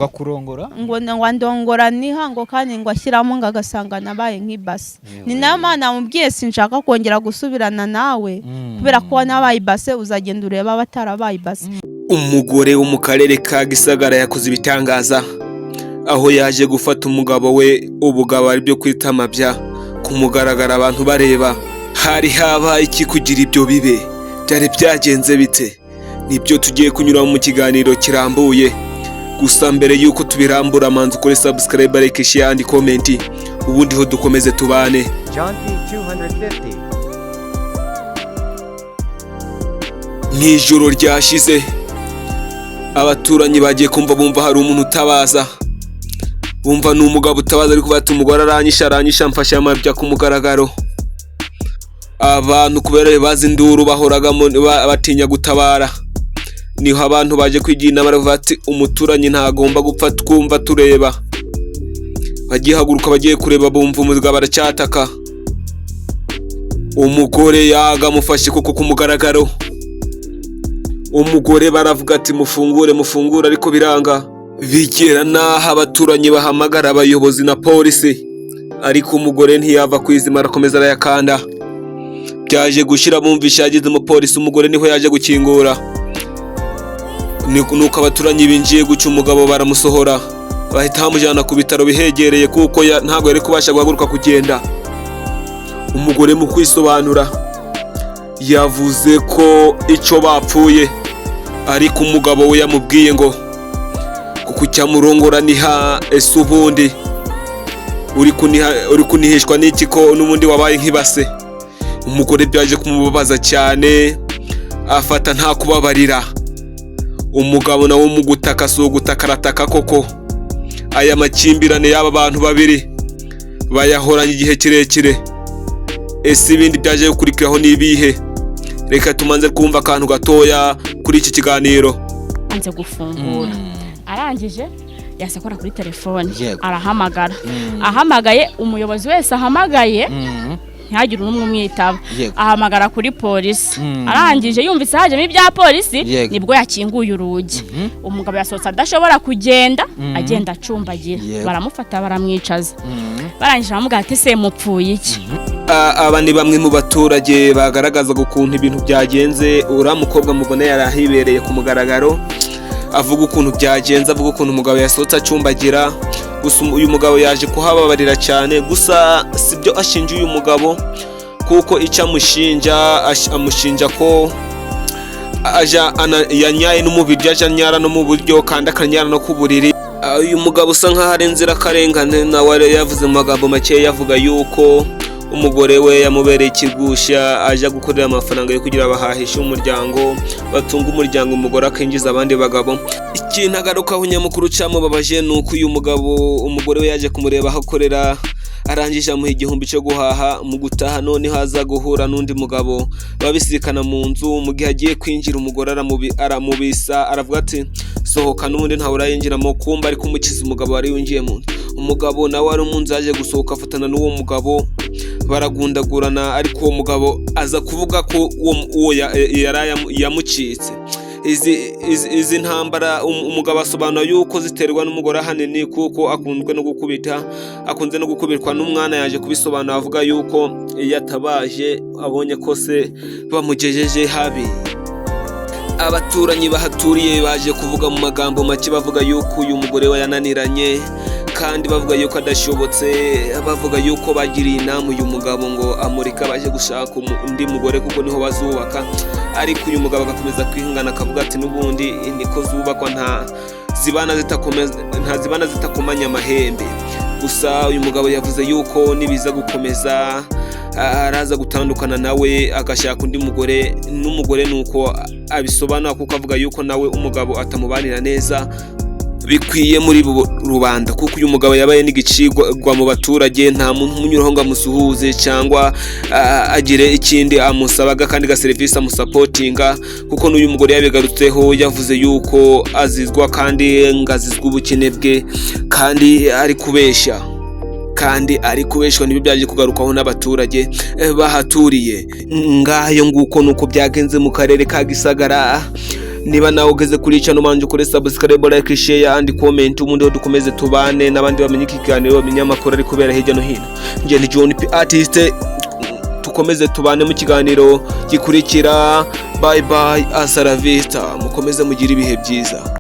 bakurongora ngo ndongora nihango kandi ngo ashyiramo ngo agasanga nabaye nk'ibase. Ni nayo mana mubwiye sinshaka kongera gusubirana nawe kubera ko nabaye ibase uzagenda ureba batarabaye ibase. Umugore wo mu karere ka Gisagara yakoze ibitangaza aho yaje gufata umugabo we ubugabo ari byo kwita amabya kumugaragara abantu bareba. Hari haba iki kugira ibyo bibe byari byagenze bite? Nibyo tugiye kunyura mu kiganiro kirambuye. Gusa mbere yuko tubirambura manzi ukore subscribe, like, share and comment ubundi ho dukomeze tubane. John P 250. Nijoro ryashize abaturanyi bagiye kumva bumva hari umuntu utabaza. Bumva ni umugabo utabaza ariko bati umugore aranyisha mfashe amabya ku mugaragaro. Abantu kubera bazi induru bahoragamo batinya gutabara. Niho abantu baje kwigina baravuga ati umuturanyi ntagomba gupfa twumva tureba. Bagihaguruka bagiye kureba bumva umugabo aracyataka. Umugore yagamufashe kuko kumugaragaro. Umugore baravuga ati mufungure ariko biranga. Bigera naho abaturanyi bahamagara abayobozi na polisi ariko umugore ntiyava kwizima arakomeza arayakanda. Byaje gushira bumvisha yagize umupolisi, umugore niho yaje gukingura. Nuko abaturanyi binjiye guca umugabo baramusohora bahita bamujyana ku bitaro bihegereye kuko ntago yari kubasha guhaguruka kugenda. Umugore mu kwisobanura yavuze ko icyo bapfuye ariko umugabo we yamubwiye ngo kuko cyamurongora niha ese ubundi uri kunihishwa n'iki ko n'ubundi wabaye nk'ibase. Umugore byaje kumubabaza cyane afata nta kubabarira. Umugabo nawe mu gutaka so gutakarataka koko. Aya makimbirane y'aba bantu babiri bayahoranye igihe kirekire. Ese ibindi byaje gukurikiraho nibihe? Reka tumanze kumva akantu gatoya kuri iki kiganiro. Anze gufungura arangije yasakora kuri telefone arahamagara. Ahamagaye umuyobozi wese ahamagaye ntihagire n'umwe umwitaba. Ahamagara kuri polisi. Arangije yumvise hajemo ibya polisi nibwo yakinguye urugi. Umugabo yasohotse adashobora kugenda agenda acumbagira. Baramufata baramwicaza. Barangije bamubwira ati se mupfuye iki? Aba ni bamwe mu baturage bagaragaza ukuntu ibintu byagenze. Ura mukobwa mubone yarahibereye ku mugaragaro avuga ukuntu byagenze, avuga ukuntu umugabo yasohotse acumbagira. Gusa uyu mugabo yaje kuhababarira cyane. Gusa sibyo ashinja uyu mugabo kuko icyo amushinja ko yanyaye n'umubiri, yaje anyara no mu buryo kandi akanyara no ku buriri. Uyu mugabo usa nkaho ari inzirakarengane nawe yavuze mu magambo make yavuga yuko umugore we yamubereye ikigusha aje gukorera amafaranga yo kugira abahahisha umuryango batunga umuryango, umugore akinjiza abandi bagabo. Ikintu agarukaho nyamukuru cyamubabaje nuko uyu mugabo umugore we yaje kumureba aho akorera arangije amuha 1,000 cyo guhaha. Mu gutaha none haza guhura n'undi mugabo babisikana mu nzu. Mu gihe agiye kwinjira umugore aramubisa aravuga ati sohoka n'ubundi ntawe urayinjiramo, kumba ari kumukiza umugabo wari winjiye mu nzu. Umugabo nawe ari mu nzu yaje gusohoka afatana n'uwo mugabo baragundagurana ariko uwo mugabo aza kuvuga ko uwo yamucitse. Izi ntambara umugabo asobanura yuko ziterwa n'umugore ahanini kuko akunze no gukubitwa n'umwana. Yaje kubisobanura avuga yuko yatabaje abonye ko se bamugejeje habi. Abaturanyi bahaturiye baje kuvuga mu magambo make bavuga yuko uyu mugore we yananiranye kandi bavuga yuko adashobotse. Bavuga yuko bagiriye inama uyu mugabo ngo amurika baje gushaka undi mugore kuko niho bazubaka. Ariko uyu mugabo agakomeza kwihangana akavuga ati n'ubundi niko zubakwa nta zibana zitakomanya amahembe. Gusa uyu mugabo yavuze yuko nibiza gukomeza araza gutandukana nawe agashaka undi mugore. N'umugore nuko abisobanura kuko avuga yuko nawe umugabo atamubanira neza bikwiye muri rubanda kuko uyu mugabo yabaye n'igicigwa mu baturage. Nta muntu umunyuraho ngo amusuhuze cyangwa agire ikindi amusabaga kandi ga service amusapotinga kuko n'uyu mugore yabigarutseho yavuze yuko azizwa kandi ngazizwa ubukene bwe kandi ari kubeshwa nibyo byaje kugarukaho n'abaturage bahaturiye. Ngayo nguko nuko byagenze mu karere ka Gisagara. niba nawe ugeze kuri channel manje kuri subscribe, like, share and comment, ubundi dukomeze tubane n'abandi bamenye ikiganiro bamenye amakuru ari kubera hirya no hino. Nje ni John P Artist, tukomeze tubane mu kiganiro gikurikira. Bye bye, hasta la vista, mukomeze mugire ibihe byiza.